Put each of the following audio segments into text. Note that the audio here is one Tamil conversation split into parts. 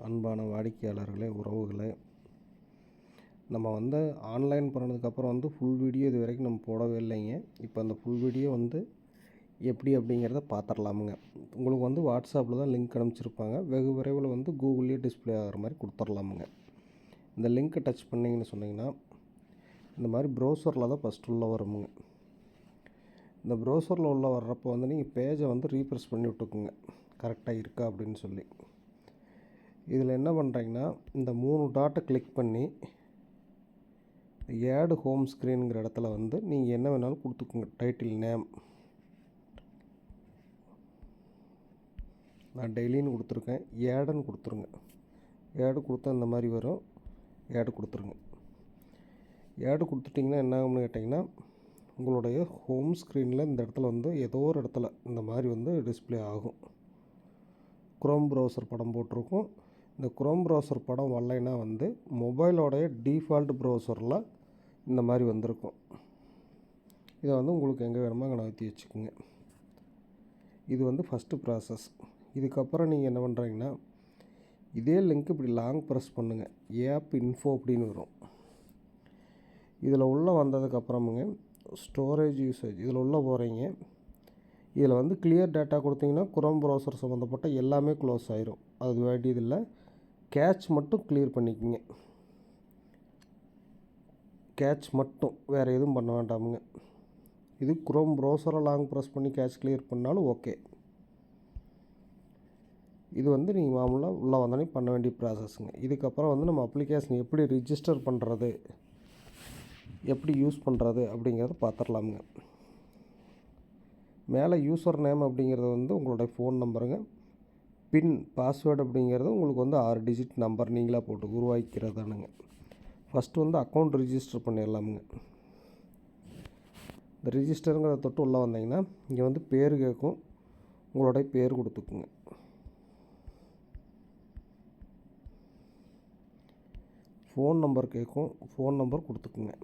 அன்பான வாடிக்கையாளர்களே, உறவுகளே, நம்ம ஆன்லைன் பண்ணதுக்கப்புறம் ஃபுல் வீடியோ இது வரைக்கும் நம்ம போடவே இல்லைங்க. இப்போ அந்த ஃபுல் வீடியோ எப்படி அப்படிங்கிறத பார்த்துடலாமுங்க. உங்களுக்கு வாட்ஸ்அப்பில் தான் லிங்க் அனுப்பிச்சிருப்பாங்க. வெகு விரைவில் கூகுள்லேயே டிஸ்பிளே ஆகிற மாதிரி கொடுத்துடலாமுங்க. இந்த லிங்க்கை டச் பண்ணிங்கன்னு சொன்னிங்கன்னா இந்த மாதிரி ப்ரௌசரில் தான் ஃபஸ்ட்டு உள்ள வருமுங்க. இந்த ப்ரௌசரில் உள்ள வர்றப்போ நீங்கள் பேஜை ரீஃப்ரெஷ் பண்ணி விட்டுக்குங்க, கரெக்டாக இருக்கா அப்படின்னு சொல்லி. இதில் என்ன பண்ணுறீங்கன்னா, இந்த 3 டாட்டை கிளிக் பண்ணி ஆட் ஹோம் ஸ்க்ரீனுங்கிற இடத்துல நீங்கள் என்ன வேணாலும் கொடுத்துக்குங்க. டைட்டில் நேம் நான் டெய்லின்னு கொடுத்துருக்கேன். ஆடுன்னு கொடுத்துருங்க. ஆடு கொடுத்தா இந்த மாதிரி வரும். ஆடு கொடுத்துருங்க. ஆடு கொடுத்துட்டிங்கன்னா என்ன ஆகும்னு கேட்டிங்கன்னா, உங்களுடைய ஹோம் ஸ்க்ரீனில் இந்த இடத்துல ஏதோ ஒரு இடத்துல இந்த மாதிரி டிஸ்பிளே ஆகும். குரோம் ப்ரௌசர் படம் போட்டிருக்கும். இந்த குரோம் ப்ரௌசர் படம் வரலைன்னா மொபைலோடைய டிஃபால்ட் ப்ரௌசரில் இந்த மாதிரி வந்திருக்கும். இதை உங்களுக்கு எங்கே வேணுமோ அங்கே நகர்த்தி வச்சுக்கோங்க. இது ஃபஸ்ட்டு ப்ராசஸ். இதுக்கப்புறம் நீங்கள் என்ன பண்ணுறீங்கன்னா, இதே லிங்க் இப்படி லாங் ப்ரெஸ் பண்ணுங்கள். ஆப் இன்ஃபோ அப்படின்னு வரும். இதில் உள்ளே வந்ததுக்கப்புறமுங்க ஸ்டோரேஜ் யூசேஜ் இதில் உள்ளே போகிறீங்க. இதில் கிளியர் டேட்டா கொடுத்தீங்கன்னா குரோம் ப்ரௌசர் சம்மந்தப்பட்ட எல்லாமே க்ளோஸ் ஆயிரும். அது வேண்டியதில்லை. கேட்ச் மட்டும் கிளியர் பண்ணிக்கோங்க. கேட்ச் மட்டும், வேறு எதுவும் பண்ண வேண்டாமுங்க. இது குரோம் ப்ரௌசரை லாங் ப்ரெஸ் பண்ணி கேட்ச் கிளியர் பண்ணாலும் ஓகே. இது நீங்கள் மாமூலாக உள்ளே வந்தோடனே பண்ண வேண்டிய ப்ராசஸ்ங்க. இதுக்கப்புறம் நம்ம அப்ளிகேஷன் எப்படி ரிஜிஸ்டர் பண்ணுறது, எப்படி யூஸ் பண்ணுறது அப்படிங்கிறத பார்த்துடலாமுங்க. மேலே யூசர் நேம் அப்படிங்கிறது உங்களுடைய ஃபோன் நம்பருங்க. பின் பாஸ்வேர்டு அப்படிங்கிறது உங்களுக்கு 6 டிஜிட் நம்பர் நீங்களாக போட்டு உருவாக்கிறதானுங்க. ஃபஸ்ட்டு அக்கௌண்ட் ரிஜிஸ்டர் பண்ணிடலாமுங்க. இந்த ரிஜிஸ்டருங்கிறத தொட்டு உள்ளே வந்தீங்கன்னா இங்கே பேர் கேட்கும். உங்களுடைய பேர் கொடுத்துக்குங்க. ஃபோன் நம்பர் கேட்கும். ஃபோன் நம்பர் கொடுத்துக்குங்க.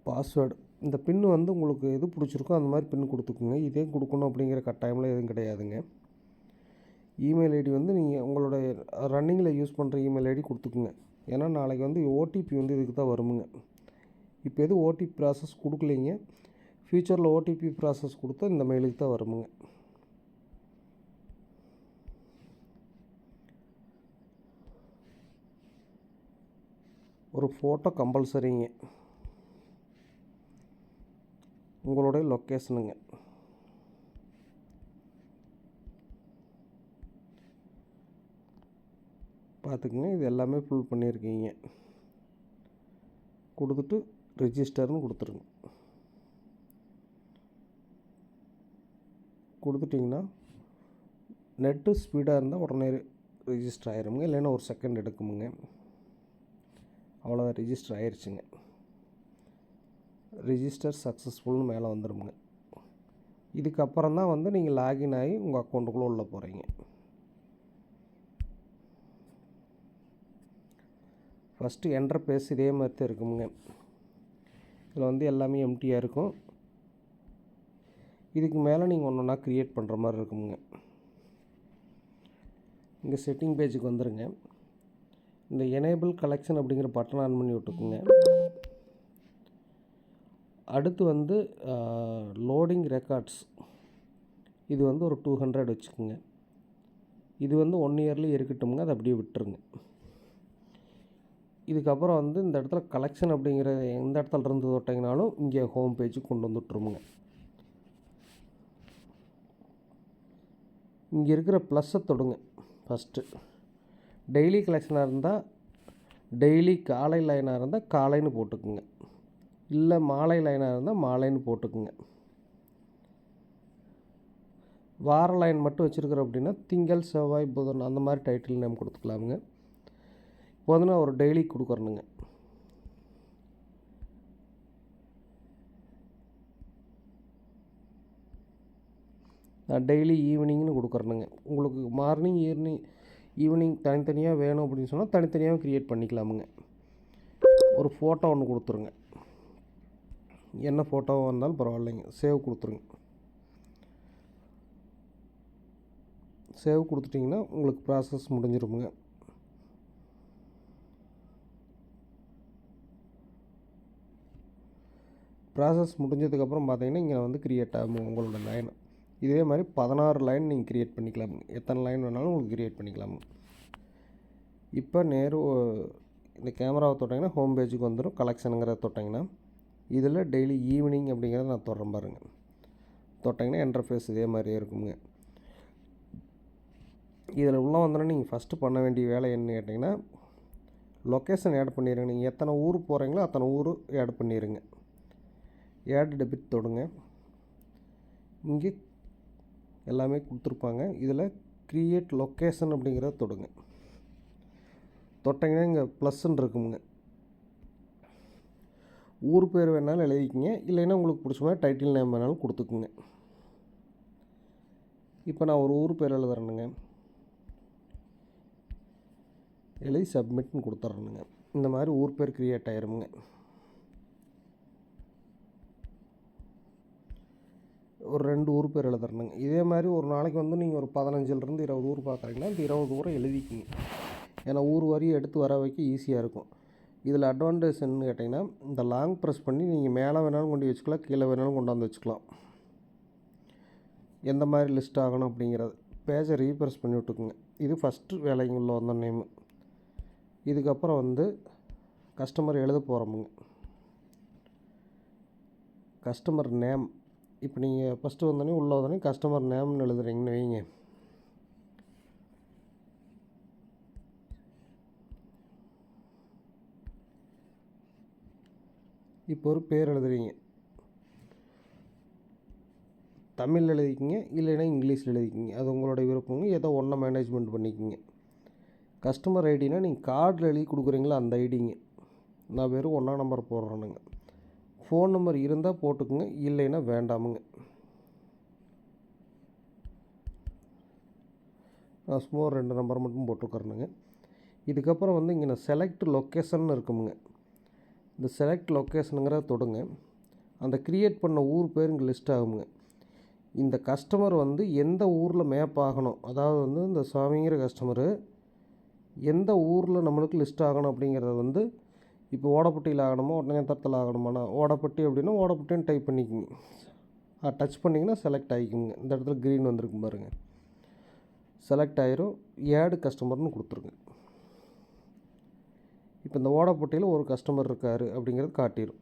பாஸ்வேர்டு, இந்த பின்னு உங்களுக்கு எது பிடிச்சிருக்கோ அந்த மாதிரி பின் கொடுத்துக்குங்க. இதே கொடுக்கணும் அப்படிங்கிற கட்டாயம்லாம் எதுவும் கிடையாதுங்க. இமெயில் ஐடி நீங்கள் உங்களுடைய ரன்னிங்கில் யூஸ் பண்ணுற இமெயில் ஐடி கொடுத்துக்குங்க. ஏன்னா நாளைக்கு ஓடிபி இதுக்கு தான் வருமுங்க. இப்போ எதுவும் ஓடிபி ப்ராசஸ் கொடுக்கலைங்க. ஃப்யூச்சரில் ஓடிபி ப்ராசஸ் கொடுத்தா இந்த மெயிலுக்கு தான் வருமுங்க. ஒரு ஃபோட்டோ கம்பல்சரிங்க. உங்களுடைய லொக்கேஷனுங்க. பார்த்துக்குங்க. இது எல்லாமே ஃபில் பண்ணியிருக்கீங்க. கொடுத்துட்டு ரிஜிஸ்டர்னு கொடுத்துருங்க. கொடுத்துட்டிங்கன்னா நெட்டு ஸ்பீடாக இருந்தால் உடனே ரிஜிஸ்டர் ஆயிருமுங்க. இல்லைன்னா ஒரு செகண்ட் எடுக்குமுங்க. அவ்வளோதான், ரிஜிஸ்டர் ஆயிடுச்சுங்க. ரிஜிஸ்டர் சக்ஸஸ்ஃபுல்னு மேலே வந்துடுமுங்க. இதுக்கப்புறம் தான் நீங்கள் லாகின் ஆகி உங்கள் அக்கௌண்ட்டுக்குள்ளே உள்ளே போகிறீங்க. ஃபஸ்ட்டு என்டர் பேஸ் இதே மாதிரி தான் இருக்குமுங்க. இதில் எல்லாமே எம்டியாக இருக்கும். இதுக்கு மேலே நீங்கள் ஒன்று ஒன்றா க்ரியேட் பண்ணுற மாதிரி இருக்குமுங்க. இங்கே செட்டிங் பேஜுக்கு வந்துடுங்க. இந்த எனேபிள் கலெக்ஷன் அப்படிங்கிற பட்டன் ஆன் பண்ணி விட்டுக்குங்க. அடுத்து லோடிங் ரெக்கார்ட்ஸ் இது ஒரு 200 வச்சுக்கோங்க. இது 1 இயர்லேயே இருக்கட்டும்ங்க. அதை அப்படியே விட்டுருங்க. இதுக்கப்புறம் இந்த இடத்துல கலெக்ஷன் அப்படிங்கிற எந்த இடத்துல இருந்து தொட்டிங்கனாலும் இங்கே ஹோம் பேஜுக்கு கொண்டு விட்டுருமுங்க. இங்கே இருக்கிற ப்ளஸ்ஸை தொடுங்க. ஃபஸ்ட்டு டெய்லி கலெக்ஷனாக இருந்தால் டெய்லி, காலை லைனாக இருந்தால் காலைன்னு போட்டுக்குங்க. இல்லை மாலை லைனாக இருந்தால் மாலைன்னு போட்டுக்குங்க. வார லைன் மட்டும் வச்சுருக்குறோம் அப்படின்னா திங்கள், செவ்வாய், புதன் அந்த மாதிரி டைட்டில் நேம் கொடுத்துக்கலாமுங்க. இப்போ நான் ஒரு டெய்லி கொடுக்குறேனுங்க. நான் டெய்லி ஈவினிங்னு கொடுக்குறேனுங்க. உங்களுக்கு மார்னிங், ஈவினிங் தனித்தனியாக வேணும் அப்படின்னு சொன்னால் தனித்தனியாக க்ரியேட் பண்ணிக்கலாமுங்க. ஒரு ஃபோட்டோ ஒன்று கொடுத்துருங்க. என்ன ஃபோட்டோவாக இருந்தாலும் பரவாயில்லைங்க, சேவ் கொடுத்துருங்க. சேவ் கொடுத்துட்டிங்கன்னா உங்களுக்கு ப்ராசஸ் முடிஞ்சிருமுங்க. ப்ராசஸ் முடிஞ்சதுக்கப்புறம் பார்த்தீங்கன்னா இங்கே வந்து க்ரியேட் ஆகும் உங்களோட லைன். இதே மாதிரி 16 லைன் நீங்கள் க்ரியேட் பண்ணிக்கலாமுங்க. எத்தனை லைன் வேணாலும் உங்களுக்கு க்ரியேட் பண்ணிக்கலாமுங்க. இப்போ இந்த கேமராவை தொட்டிங்கன்னா ஹோம் பேஜுக்கு வந்துடும். கலெக்ஷனுங்கிறத தொட்டிங்கன்னா இதில் டெய்லி ஈவினிங் அப்படிங்கிறத நான் தொடுறேன் பாருங்கள். தொட்டிங்கன்னா இன்டர்ஃபேஸ் இதே மாதிரியே இருக்குங்க. இதில் உள்ளே வந்தோன்னா நீங்கள் ஃபஸ்ட்டு பண்ண வேண்டிய வேலை என்ன கேட்டிங்கன்னா, லொக்கேஷன் ஆட் பண்ணிடுங்க. நீங்கள் எத்தனை ஊர் போகிறீங்களோ அத்தனை ஊர் ஆட் பண்ணிடுங்க. ஆட் டெபிட் தொடுங்க. இங்கே எல்லாமே கொடுத்துருப்பாங்க. இதில் க்ரியேட் லொக்கேஷன் அப்படிங்கிறத தொடுங்க. தொட்டிங்கன்னா இங்கே ப்ளஸ்ன்னு இருக்குங்க. ஊர் பேர் வேணாலும் எழுதிக்கிங்க, இல்லைன்னா உங்களுக்கு பிடிச்ச மாதிரி டைட்டில் நேம் வேணாலும் கொடுத்துக்குங்க. இப்போ நான் ஒரு ஊர் பேர் எழுதுறேனுங்க, எழுதி சப்மிட்னு கொடுத்துட்றேனுங்க. இந்த மாதிரி ஊர் பேர் க்ரியேட் ஆயிருமுங்க. ஒரு 2 ஊர் பேர் எழுதுறேனுங்க. இதே மாதிரி ஒரு நாளைக்கு வந்து நீங்கள் ஒரு 15லேருந்து 20 ஊர் பார்க்குறீங்கன்னா இந்த 20 ஊரை எழுதிக்கிங்க. ஏன்னா ஊர் வரையும் எடுத்து வர வைக்க ஈஸியாக இருக்கும். இதில் அட்வான்டேஜ் என்னன்னு கேட்டிங்கன்னா, இந்த லாங் ப்ரெஸ் பண்ணி நீங்கள் மேலே வேணாலும் கொண்டு வச்சுக்கலாம், கீழே வேணாலும் கொண்டாந்து வச்சுக்கலாம். எந்த மாதிரி லிஸ்ட் ஆகணும் அப்படிங்கிறது பேஜை ரீப்ரெஸ் பண்ணி விட்டுக்குங்க. இது ஃபஸ்ட்டு வேலைங்க உள்ள வந்த நேமு. இதுக்கப்புறம் வந்து கஸ்டமர் எழுத போகிறோமுங்க. Customer name. இப்போ நீங்கள் ஃபஸ்ட்டு வந்தோடனே உள்ளே வந்தோடனே கஸ்டமர் நேம்னு எழுதுறீங்கன்னு வைங்க. இப்போ ஒரு பேர் எழுதுறீங்க, தமிழ் எழுதிக்கிங்க, இல்லைன்னா இங்கிலீஷில் எழுதிக்கிங்க. அது உங்களோட விருப்பங்க. ஏதோ ஒன்றை மேனேஜ்மெண்ட் பண்ணிக்கிங்க. கஸ்டமர் ஐடினா நீங்கள் கார்டில் எழுதி கொடுக்குறீங்களா அந்த ஐடிங்க. நான் வெறும் 1ஆம் நம்பர் போடுறேனுங்க. ஃபோன் நம்பர் இருந்தால் போட்டுக்குங்க, இல்லைன்னா வேண்டாமுங்க. நான் சும்மா ஒரு 2 நம்பர் மட்டும் போட்டுக்கிறேனுங்க. இதுக்கப்புறம் வந்து இங்கே நான் செலக்ட் லொக்கேஷன் இருக்குமுங்க. இந்த செலக்ட் லொக்கேஷனுங்கிறத தொடுங்க. அந்த க்ரியேட் பண்ண ஊர் பேர் இங்கே லிஸ்ட் ஆகுங்க. இந்த கஸ்டமர் வந்து எந்த ஊரில் மேப் ஆகணும், அதாவது வந்து இந்த சாமிங்கிற கஸ்டமரு எந்த ஊரில் நம்மளுக்கு லிஸ்ட் ஆகணும் அப்படிங்கிறத வந்து, இப்போ ஓடப்பட்டியில் ஆகணுமா ஒட்டஞ்சத்திரத்தில் ஆகணுமாண்ணா, ஓடப்பட்டி அப்படின்னா ஓடப்பட்டின்னு டைப் பண்ணிக்கோங்க. டச் பண்ணிங்கன்னா செலக்ட் ஆகிக்குங்க. இந்த இடத்துல க்ரீன் வந்துருக்கும் பாருங்கள், செலக்ட் ஆயிரும். ஆட் கஸ்டமர்னு கொடுத்துருங்க. இப்போ இந்த ஓடப்பட்டியில் ஒரு கஸ்டமர் இருக்கார் அப்படிங்கிறது காட்டிடும்.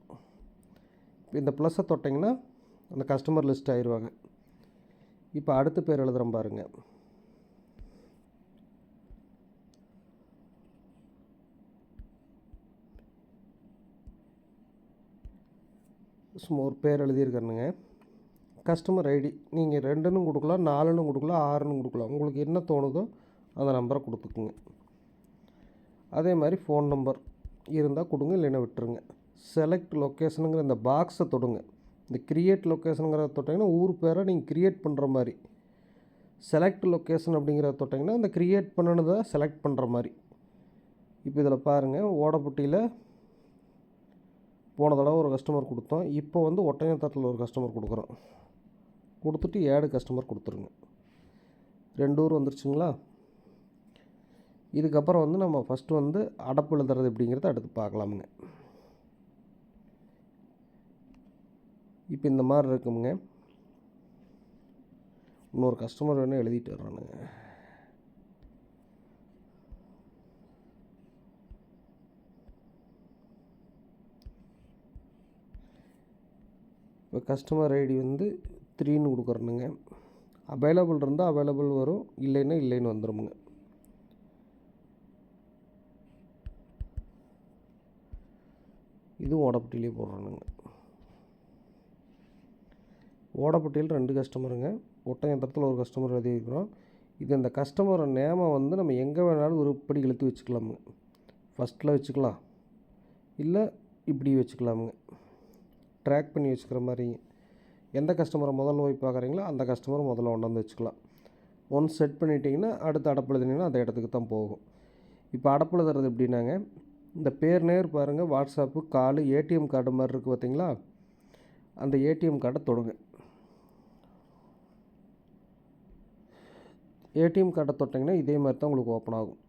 இந்த ப்ளஸ்ஸை தொட்டிங்கன்னா அந்த கஸ்டமர் லிஸ்ட் ஆயிடுவாங்க. இப்போ அடுத்த பேர் எழுதுகிறேன் பாருங்கள். சும்மா ஒரு பேர் எழுதியிருக்கணுங்க. கஸ்டமர் ஐடி நீங்கள் 2ன்னு கொடுக்கலாம், 4ன்னு கொடுக்கலாம், 6ன்னு கொடுக்கலாம். உங்களுக்கு என்ன தோணுதோ அந்த நம்பரை கொடுத்துக்குங்க. அதே மாதிரி ஃபோன் நம்பர் இருந்தால் கொடுங்க, இல்லைன்னா விட்டுருங்க. செலக்ட் லொக்கேஷனுங்கிற இந்த பாக்ஸை தொடுங்க. இந்த க்ரியேட் லொக்கேஷனுங்கிறத தொட்டிங்கன்னா ஊர் பேரை நீங்கள் க்ரியேட் பண்ணுற மாதிரி, செலக்ட் லொக்கேஷன் அப்படிங்கிறத தொட்டிங்கன்னா இந்த க்ரியேட் பண்ணினதை செலக்ட் பண்ணுற மாதிரி. இப்போ இதில் பாருங்கள், ஓடப்பட்டியில் போன தடவை ஒரு கஸ்டமர் கொடுத்தோம். இப்போ வந்து ஒட்டஞ்சத்திரத்தில் ஒரு கஸ்டமர் கொடுக்குறோம். கொடுத்துட்டு ஆட் கஸ்டமர் கொடுத்துருங்க. 2 ஊர் வந்துருச்சுங்களா. இதுக்கப்புறம் வந்து நம்ம ஃபஸ்ட்டு வந்து அடப்பு எழுதுறது எப்படிங்கிறத அடுத்து பார்க்கலாமுங்க. இப்போ இந்த மாதிரி இருக்குமுங்க. இன்னொரு கஸ்டமர் வேணும் எழுதிட்டு வர்றானுங்க. இப்போ கஸ்டமர் ஐடி வந்து 3ன்னு கொடுக்குறேனுங்க. அவைலபிள் இருந்தால் அவைலபிள் வரும், இல்லைன்னா இல்லைன்னு வந்துடுமுங்க. இதுவும் ஓடப்பட்டியிலே போடுறானுங்க. ஓடப்பட்டியில் 2 கஸ்டமருங்க, ஒட்டஞ்சத்திரத்தில் ஒரு கஸ்டமர் எழுதியிருக்கிறோம். இது இந்த கஸ்டமர் நேமை வந்து நம்ம எங்கே வேணாலும் உருப்படி இழுத்து வச்சுக்கலாமுங்க. ஃபஸ்ட்டில் வச்சுக்கலாம், இல்லை இப்படி வச்சுக்கலாமுங்க. ட்ராக் பண்ணி வச்சுக்கிற மாதிரிங்க. எந்த கஸ்டமரை முதல்ல போய் பார்க்குறீங்களோ அந்த கஸ்டமரை முதல்ல கொண்டாந்து வச்சுக்கலாம். ஒன்ஸ் செட் பண்ணிட்டீங்கன்னா அடுத்து அடப்பு எழுதினீங்கன்னா அந்த இடத்துக்கு தான் போகும். இப்போ அடப்பு எழுதுறது எப்படின்னாங்க, இந்த பேர் நேர் பாருங்கள், வாட்ஸ்அப்பு கால் ஏடிஎம் கார்டு மாதிரி இருக்குது பார்த்தீங்களா. அந்த ஏடிஎம் கார்டை தொடுங்க. ஏடிஎம் கார்டை தொட்டிங்கன்னா இதே மாதிரி தான் உங்களுக்கு ஓப்பன் ஆகும்.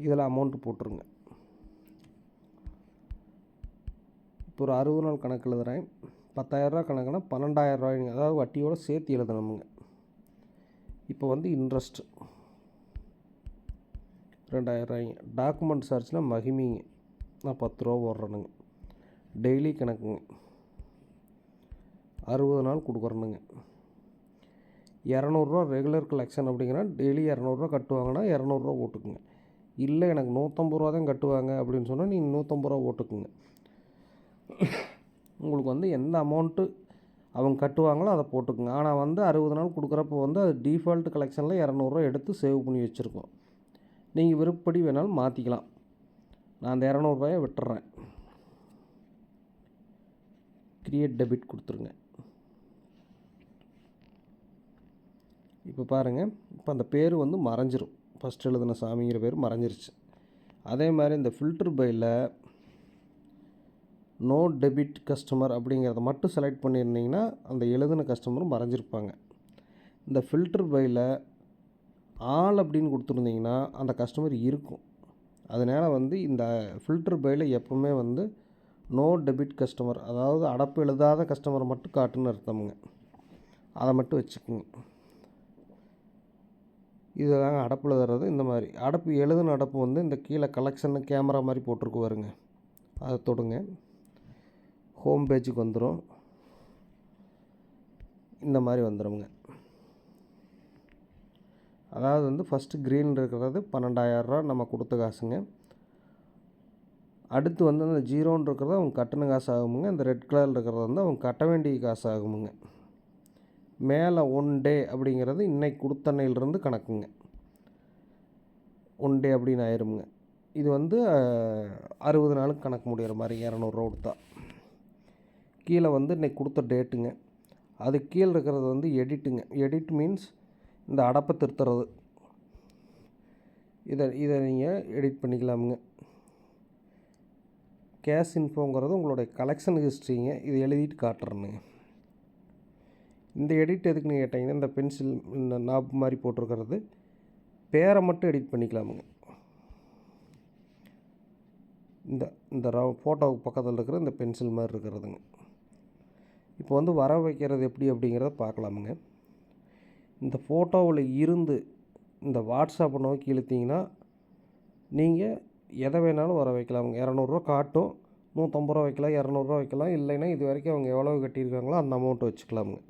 இதில் அமௌண்ட்டு போட்டுருங்க. இப்போ ஒரு 60 நாள் கணக்கு எழுதுகிறேன். 10,000 கணக்குனா 12,000, அதாவது வட்டியோடு சேர்த்து எழுதணுமுங்க. இப்போ வந்து இன்ட்ரெஸ்ட்டு 2,000. டாக்குமெண்ட் சார்ஜ்னால் மகிமிங்க, நான் 10 ரூபா போடுறேனுங்க. டெய்லி கணக்குங்க, 60 நாள் கொடுக்குறேனுங்க. 200 ரெகுலர் கலெக்ஷன் அப்படிங்கன்னா டெய்லி 200 கட்டுவாங்கன்னா 200 போட்டுக்குங்க. இல்லை எனக்கு 150 தான் கட்டுவாங்க அப்படின்னு சொன்னால் நீங்கள் 150 போட்டுக்குங்க. உங்களுக்கு வந்து எந்த அமௌண்ட்டு அவங்க கட்டுவாங்களோ அதை போட்டுக்குங்க. ஆனால் வந்து 60 நாள் கொடுக்குறப்போ வந்து அது டிஃபால்ட் கலெக்ஷனில் 200 எடுத்து சேவ் பண்ணி வச்சுருக்கோம். நீங்கள் விருப்பப்படி வேணாலும் மாற்றிக்கலாம். நான் அந்த 200 விட்டுறேன். கிரியேட் டெபிட் கொடுத்துருங்க. இப்போ பாருங்கள், இப்போ அந்த பேர் வந்து மறைஞ்சிரும். ஃபஸ்ட் எழுதின சாமிங்கிற பேர் மறைஞ்சிருச்சு. அதே மாதிரி இந்த ஃபில்டர் பையில் நோ டெபிட் கஸ்டமர் அப்படிங்கிறத மட்டும் செலக்ட் பண்ணியிருந்தீங்கன்னா அந்த எழுதின கஸ்டமரும் மறைஞ்சிருப்பாங்க. இந்த ஃபில்டர் பையில் ஆல் அப்படின்னு கொடுத்துருந்தீங்கன்னா அந்த கஸ்டமர் இருக்கும். அதனால் வந்து இந்த ஃபில்டர் பையில் எப்போவுமே வந்து நோ டெபிட் கஸ்டமர், அதாவது அடப்பு எழுதாத கஸ்டமரை மட்டும் காட்டுன்னு அர்த்தமுங்க. அதை மட்டும் வச்சுக்கோங்க. இதுதாங்க அடப்பு எழுதுறது. இந்த மாதிரி அடப்பு எழுதுன அடப்பு வந்து இந்த கீழே கலெக்ஷன் கேமரா மாதிரி போட்டிருக்கு வருங்க, அதை தொடுங்க. ஹோம் பேஜுக்கு வந்துடும். இந்த மாதிரி வந்துடுங்க. அதாவது வந்து ஃபஸ்ட்டு க்ரீன் இருக்கிறது 12,000 நம்ம கொடுத்த காசுங்க. அடுத்து வந்து அந்த ஜீரோன்னு இருக்கிறது அவங்க கட்டின காசு ஆகுமுங்க. இந்த ரெட் கலரில் இருக்கிறது வந்து அவங்க கட்ட வேண்டிய காசு ஆகுமுங்க. மேலே 1 டே அப்படிங்கிறது இன்றைக்கி கொடுத்தன்னையிலிருந்து கணக்குங்க. 1 டே அப்படின்னு ஆயிருமுங்க. இது வந்து 60 நாளுக்கு கணக்கு முடிகிற மாதிரி 200 கொடுத்தா. கீழே வந்து இன்றைக்கி கொடுத்த டேட்டுங்க. அது கீழே இருக்கிறது வந்து எடிட்டுங்க. எடிட் மீன்ஸ் இந்த அடப்பை திருத்துறது. இதை நீங்கள் எடிட் பண்ணிக்கலாமுங்க. கேஷ் இன்ஃபோங்கிறது உங்களுடைய கலெக்ஷன் ஹிஸ்ட்ரிங்க. இது எழுதிட்டு காட்டுறேனுங்க. இந்த எடிட் எதுக்குன்னு கேட்டிங்கன்னா, இந்த பென்சில் இந்த நாப் மாதிரி போட்டிருக்கிறது பேரை மட்டும் எடிட் பண்ணிக்கலாமுங்க. இந்த ஃபோட்டோவுக்கு பக்கத்தில் இருக்கிற இந்த பென்சில் மாதிரி இருக்கிறதுங்க. இப்போ வந்து வர வைக்கிறது எப்படி அப்படிங்கிறத பார்க்கலாமுங்க. இந்த ஃபோட்டோவில் இருந்து இந்த வாட்ஸ்அப்பை நோக்கி இழுத்திங்கன்னா நீங்கள் எதை வேணாலும் வர வைக்கலாமுங்க. 200 காட்டும், 150 வைக்கலாம், 200 வைக்கலாம். இல்லைன்னா இது வரைக்கும் அவங்க எவ்வளோ கட்டியிருக்காங்களோ அந்த அமௌண்ட்டை வச்சுக்கலாமுங்க.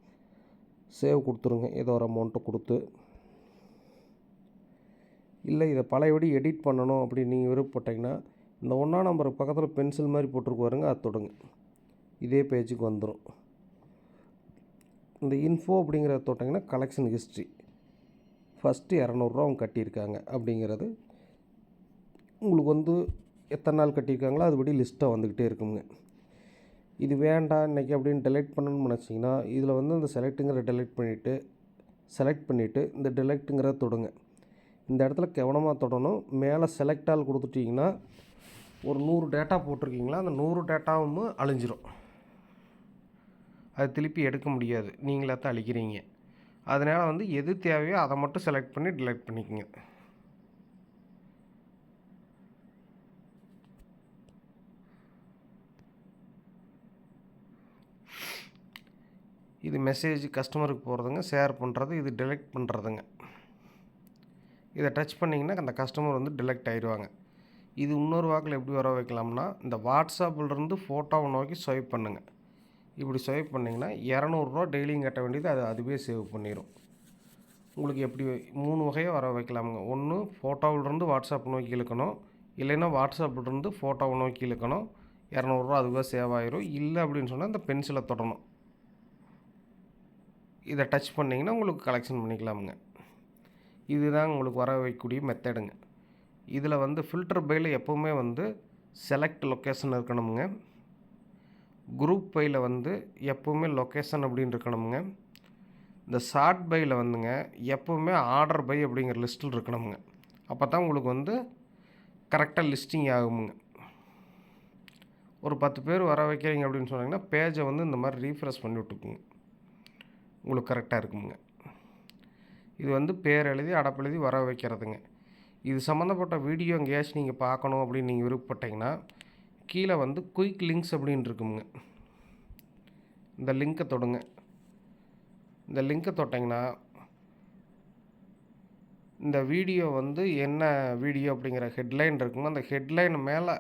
சேவ் கொடுத்துருங்க. ஏதோ ஒரு அமௌண்ட்டை கொடுத்து. இல்லை இதை பழையபடி எடிட் பண்ணணும் அப்படின்னு நீங்கள் விருப்பப்பட்டீங்கன்னா இந்த 1ஆம் நம்பருக்கு பக்கத்தில் பென்சில் மாதிரி போட்டிருக்கு பாருங்க, அதை தொடுங்க. இதே பேஜுக்கு வந்துடும். இந்த இன்ஃபோ அப்படிங்கிறத தொட்டிங்கன்னா கலெக்ஷன் ஹிஸ்ட்ரி. ஃபஸ்ட்டு 200 அவங்க கட்டியிருக்காங்க அப்படிங்கிறது உங்களுக்கு வந்து எத்தனை நாள் கட்டியிருக்காங்களோ அதுபடி லிஸ்ட்டாக வந்துக்கிட்டே இருக்குங்க. இது வேண்டாம் இன்றைக்கி அப்படின்னு டெலெக்ட் பண்ணணும்னு நினச்சிங்கன்னா இதில் வந்து இந்த செலக்ட்டுங்கிற செலக்ட் பண்ணிவிட்டு இந்த டெலெக்ட்டுங்கிற தொடுங்க. இந்த இடத்துல கவனமாக தொடணும். மேலே செலக்ட் ஆல் கொடுத்துட்டிங்கன்னா ஒரு 100 டேட்டா போட்டிருக்கீங்களா, அந்த 100 டேட்டாவும் அழிஞ்சிரும். அது திருப்பி எடுக்க முடியாது, நீங்களே தான் அழிக்கிறீங்க. அதனால் வந்து எது தேவையோ அதை மட்டும் செலக்ட் பண்ணி டெலெக்ட் பண்ணிக்கோங்க. இது மெசேஜ் கஸ்டமருக்கு போகிறதுங்க, ஷேர் பண்ணுறது, இது டெலெக்ட் பண்ணுறதுங்க. இதை டச் பண்ணிங்கன்னா அந்த கஸ்டமர் வந்து டெலெக்ட் ஆயிடுவாங்க. இது இன்னொரு வாக்கில் எப்படி வர வைக்கலாம்னா, இந்த வாட்ஸ்அப்பிலிருந்து ஃபோட்டோவை நோக்கி ஸ்வைப் பண்ணுங்கள். இப்படி ஸ்வைப் பண்ணிங்கன்னா 200 டெய்லியும் கட்ட வேண்டியது அதுவே சேவ் பண்ணிடும். உங்களுக்கு எப்படி 3 வகையாக வர வைக்கலாமுங்க. ஒன்று ஃபோட்டோவிலிருந்து வாட்ஸ்அப் நோக்கி இழுக்கணும், இல்லைன்னா வாட்ஸ்அப்பிலிருந்து ஃபோட்டோவை நோக்கி இழுக்கணும், 200 அதுவே சேவ் ஆயிரும். இல்லை அப்படின்னு சொன்னால் இந்த பென்சிலை தொடணும். இதை டச் பண்ணிங்கன்னா உங்களுக்கு கலெக்ஷன் பண்ணிக்கலாமுங்க. இதுதான் உங்களுக்கு வர வைக்கக்கூடிய மெத்தடுங்க. இதில் வந்து ஃபில்டர் பையில் எப்போவுமே வந்து செலக்ட் லொக்கேஷன் இருக்கணுமுங்க. குரூப் பையில் வந்து எப்போவுமே லொக்கேஷன் அப்படின்னு இருக்கணுமுங்க. இந்த ஷார்ட் பையில் வந்துங்க எப்போவுமே ஆர்டர் பை அப்படிங்கிற லிஸ்ட்டில் இருக்கணுமுங்க. அப்போ தான் உங்களுக்கு வந்து கரெக்டாக லிஸ்டிங் ஆகுமுங்க. ஒரு 10 பேர் வர வைக்கிறீங்க அப்படின்னு சொன்னீங்கன்னா பேஜை வந்து இந்த மாதிரி ரீஃப்ரெஷ் பண்ணி விட்டுக்குங்க, உங்களுக்கு கரெக்டாக இருக்குங்க. இது வந்து பேர் எழுதி அடப்பு வர வைக்கிறதுங்க. இது சம்மந்தப்பட்ட வீடியோ எங்கேயாச்சும் நீங்கள் பார்க்கணும் அப்படின்னு நீங்கள் விருப்பப்பட்டீங்கன்னா கீழே வந்து குயிக் லிங்க்ஸ் அப்படின்னு இருக்குங்க. இந்த லிங்க்கை தொடுங்க. இந்த லிங்க்கை தொட்டிங்கன்னா இந்த வீடியோ வந்து என்ன வீடியோ அப்படிங்கிற ஹெட்லைன் இருக்குங்க. அந்த ஹெட்லைன் மேலே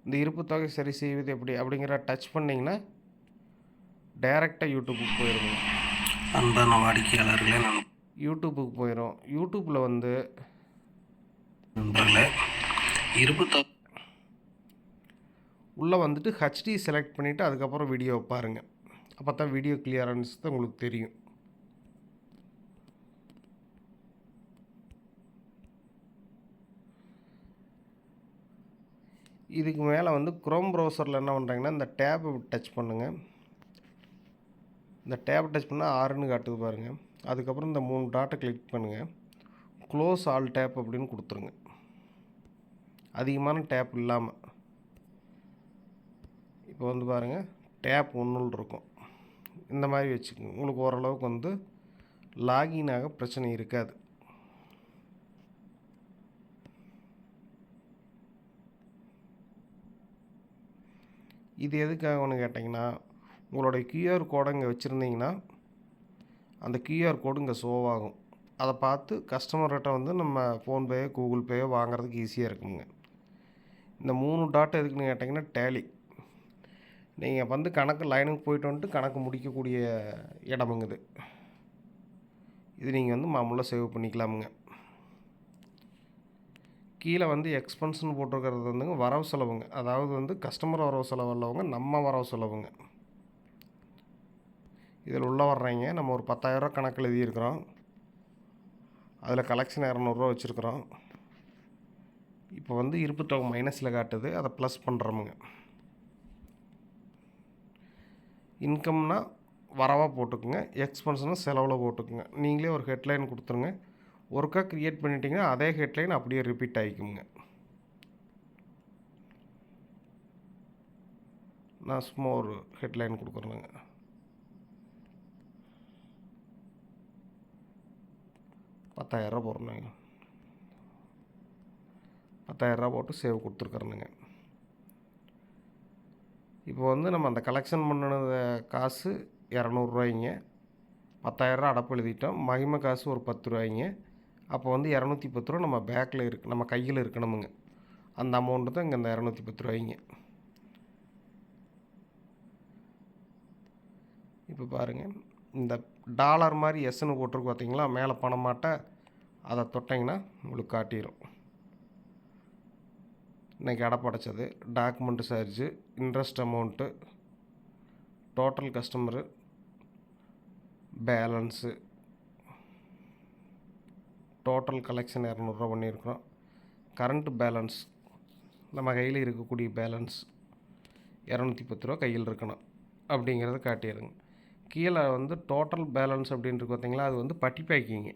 இந்த இருப்பு தொகை சரி செய்வது எப்படி அப்படிங்கிற டச் பண்ணிங்கன்னா டைரெக்டாக யூடியூப்புக்கு போயிடுங்க. அன்பான வாடிக்கையாளர்களே, யூடியூப்புக்கு போயிடும். யூடியூப்பில் வந்து நண்பர்களே, இருப்பு தொகை உள்ளே வந்துட்டு ஹெச்டி செலக்ட் பண்ணிவிட்டு அதுக்கப்புறம் வீடியோவை பாருங்கள். அப்போ தான் வீடியோ கிளியரன்ஸ் தான் உங்களுக்கு தெரியும். இதுக்கு மேலே வந்து குரோம் ப்ரௌசரில் என்ன பண்ணுறாங்கன்னா இந்த டேப்பை டச் பண்ணுங்கள். இந்த டேப்பை டச் பண்ணால் 6ன்னு காட்டுது பாருங்கள். அதுக்கப்புறம் இந்த 3 டாட்டை கிளிக் பண்ணுங்கள். க்ளோஸ் ஆல் டேப் அப்படின்னு கொடுத்துருங்க. அதிகமான டேப் இல்லாமல். இப்போ வந்து பாருங்கள், டேப் 1 இருக்கும். இந்த மாதிரி வச்சுக்கோங்க. உங்களுக்கு ஓரளவுக்கு வந்து லாகின் ஆக பிரச்சனை இருக்காது. இது எதுக்காகன்னு கேட்டிங்கன்னா உங்களுடைய கியூஆர் கோடை இங்கே வச்சுருந்தீங்கன்னா அந்த கியூஆர் கோடு இங்கே ஷோ ஆகும். அதை பார்த்து கஸ்டமர்கிட்ட வந்து நம்ம ஃபோன்பேயோ கூகுள் பேயோ வாங்குறதுக்கு ஈஸியாக இருக்குங்க. இந்த 3 டாட் எதுக்குன்னு கேட்டிங்கன்னா டேலி. நீங்கள் வந்து கணக்கு லைனுக்கு போய்ட்டு வந்துட்டு கணக்கு முடிக்கக்கூடிய இடமுங்க இது. இது நீங்கள் வந்து மாமூலாக சேவ் பண்ணிக்கலாமுங்க. கீழே வந்து எக்ஸ்பென்ஸ்னு போட்டிருக்கிறது வந்துங்க வரவு செலவுங்க. அதாவது வந்து கஸ்டமர் வரவு செலவு இல்லவங்க, நம்ம வரவு செலவுங்க. இதில் உள்ள வர்றீங்க. நம்ம ஒரு 10,000 கணக்கு எழுதியிருக்கிறோம். அதில் கலெக்ஷன் 200 வச்சுருக்குறோம். இப்போ வந்து இருப்பு தொகை மைனஸில் காட்டுது, அதை ப்ளஸ் பண்ணுறோமுங்க. இன்கம்னா வரவாக போட்டுக்குங்க, எக்ஸ்பென்ஸ்னால் செலவில் போட்டுக்குங்க. நீங்களே ஒரு ஹெட்லைன் கொடுத்துருங்க. ஒர்க்காக க்ரியேட் பண்ணிட்டீங்கன்னா அதே ஹெட்லைன் அப்படியே ரிப்பீட் ஆகிக்குங்க. நான் சும்மா ஒரு ஹெட்லைன் கொடுக்குறேங்க. ₹10,000 போடுறேங்க. 10,000 போட்டு சேவ் கொடுத்துருக்குறேனுங்க. இப்போ வந்து நம்ம அந்த கலெக்ஷன் பண்ணினத காசு ₹200. 10,000 அடப்பு எழுதிட்டோம். மகிமை காசு ஒரு ₹10. அப்போ வந்து ₹210 நம்ம பேக்கில் நம்ம கையில் இருக்கணுமுங்க. அந்த அமௌண்ட்டு தான் இங்கே இந்த ₹210. இப்போ பாருங்கள், இந்த டாலர் மாதிரி எஸ்ன்னு போட்டிருக்கு பார்த்தீங்களா, மேலே பணமாட்ட அதை தொட்டிங்கன்னா உங்களுக்கு காட்டிடும். இன்றைக்கி அடப்படைச்சது, document charge, interest amount, total customer, balance, total collection ₹200 பண்ணியிருக்கிறோம். கரண்ட் பேலன்ஸ், நம்ம கையில் இருக்கக்கூடிய பேலன்ஸ் ₹210 கையில் இருக்கணும் அப்படிங்கிறத காட்டிடுங்க. கீழே வந்து டோட்டல் பேலன்ஸ் அப்படின்ட்டு பார்த்தீங்களா, அது வந்து பட்டி பேக்கிங்க.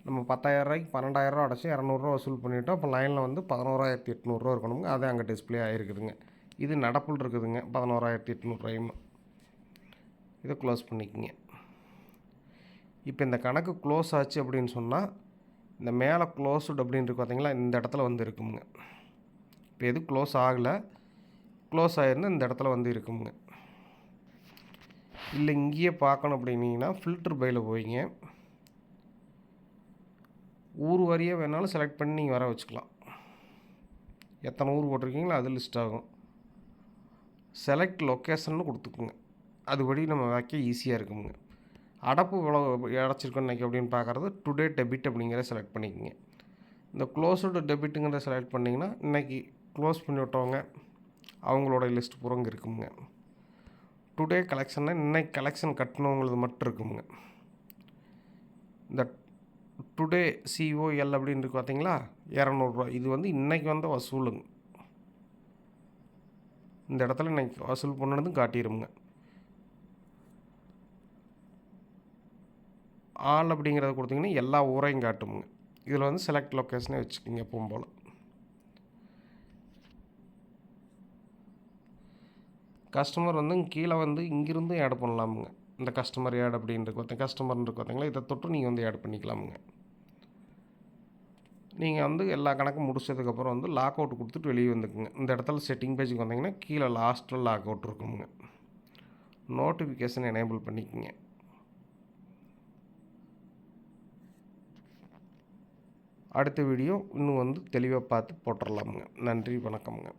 நம்ம 10,000 ₹12,000 அடைச்சி ₹200 வசூல் பண்ணிவிட்டோம். அப்போ லைனில் வந்து ₹11,800 இருக்கணுங்க. அதே அங்கே டிஸ்பிளே ஆகிருக்குதுங்க. இது நடப்பில் இருக்குதுங்க ₹11,800. இதை க்ளோஸ் பண்ணிக்கோங்க. இப்போ இந்த கணக்கு க்ளோஸ் ஆச்சு அப்படின்னு சொன்னால் இந்த மேலே க்ளோஸ்டு அப்படின்னு இருக்கு பார்த்தீங்களா, இந்த இடத்துல வந்து இருக்குங்க. இப்போ எது க்ளோஸ் ஆகலை, க்ளோஸ் ஆகிருந்தால் இந்த இடத்துல வந்து இருக்குங்க. இல்லை இங்கேயே பார்க்கணும் அப்படின்னீங்கன்னா ஃபில்ட்ரு பையில் போய்ங்க. ஊர் வாரியாக வேணாலும் செலக்ட் பண்ணி நீங்கள் வர வச்சுக்கலாம். எத்தனை ஊர் போட்டிருக்கீங்களோ அது லிஸ்ட் ஆகும். செலக்ட் லொக்கேஷன்னு கொடுத்துக்குங்க. அதுபடி நம்ம வைக்க ஈஸியாக இருக்குங்க. அடப்பு இவ்வளோ அடைச்சிருக்கோம் இன்றைக்கி அப்படின்னு பார்க்குறது டுடே டெபிட் அப்படிங்கிறத செலக்ட் பண்ணிக்கோங்க. இந்த க்ளோஸ்டு டெபிட்டுங்கிறத செலக்ட் பண்ணிங்கன்னா இன்றைக்கி க்ளோஸ் பண்ணி விட்டவங்க அவங்களோட லிஸ்ட் பூரா இங்கே இருக்குங்க. டுடே கலெக்ஷன்னா இன்றைக்கி கலெக்ஷன் கட்டினவங்களது மட்டும் இருக்குங்க. இந்த டுடே சிஓஎல் அப்படின்னு இருக்கு பார்த்தீங்களா, ₹200. இது வந்து இன்றைக்கி வந்த வசூலுங்க. இந்த இடத்துல இன்றைக்கி வசூல் பண்ணதும் காட்டிடுங்க. ஆல் அப்படிங்கிறத கொடுத்திங்கன்னா எல்லா ஊரையும் காட்டுமுங்க. இதில் வந்து செலக்ட் லொக்கேஷனே வச்சுக்கோங்க எப்பவும் போல். கஸ்டமர் வந்து கீழே வந்து இங்கிருந்தும் ஆட் பண்ணலாமுங்க. இந்த கஸ்டமர் ஆட் அப்படின்றது கஸ்டமர்னு இருக்கு பார்த்தீங்களா, இதை தொட்டு நீங்கள் வந்து ஆட் பண்ணிக்கலாமுங்க. நீங்கள் வந்து எல்லா கணக்கும் முடிச்சதுக்கப்புறம் வந்து லாக் அவுட் கொடுத்துட்டு வெளியே வந்துக்குங்க. இந்த இடத்துல செட்டிங் பேஜுக்கு வந்தீங்கன்னா கீழே லாஸ்ட்டில் லாக் அவுட் இருக்குங்க. நோட்டிஃபிகேஷன் எனேபிள் பண்ணிக்கோங்க. அடுத்த வீடியோ இன்னும் வந்து தெளிவாக பார்த்து போட்டுடலாமுங்க. நன்றி, வணக்கமுங்க.